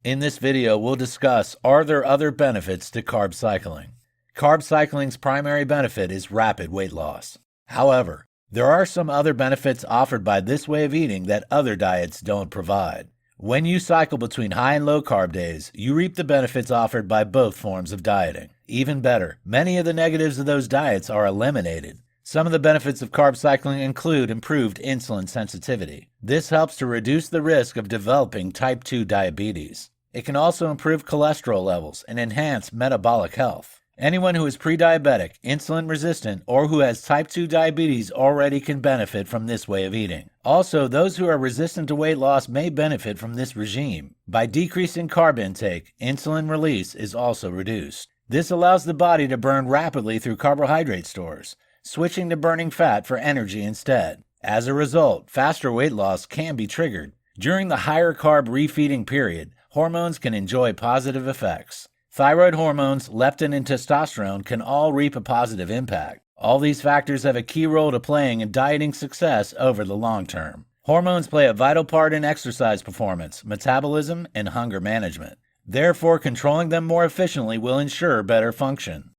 In this video, we'll discuss, are there other benefits to carb cycling? Carb cycling's primary benefit is rapid weight loss. However, there are some other benefits offered by this way of eating that other diets don't provide. When you cycle between high and low carb days, you reap the benefits offered by both forms of dieting. Even better, many of the negatives of those diets are eliminated. Some of the benefits of carb cycling include improved insulin sensitivity. This helps to reduce the risk of developing type 2 diabetes. It can also improve cholesterol levels and enhance metabolic health. Anyone who is pre-diabetic, insulin resistant, or who has type 2 diabetes already can benefit from this way of eating. Also, those who are resistant to weight loss may benefit from this regime. By decreasing carb intake, insulin release is also reduced. This allows the body to burn rapidly through carbohydrate stores, switching to burning fat for energy instead. As a result, faster weight loss can be triggered. During the higher carb refeeding period, hormones can enjoy positive effects. Thyroid hormones, leptin, and testosterone can all reap a positive impact. All these factors have a key role to playing in dieting success over the long term. Hormones play a vital part in exercise performance, metabolism, and hunger management. Therefore, controlling them more efficiently will ensure better function.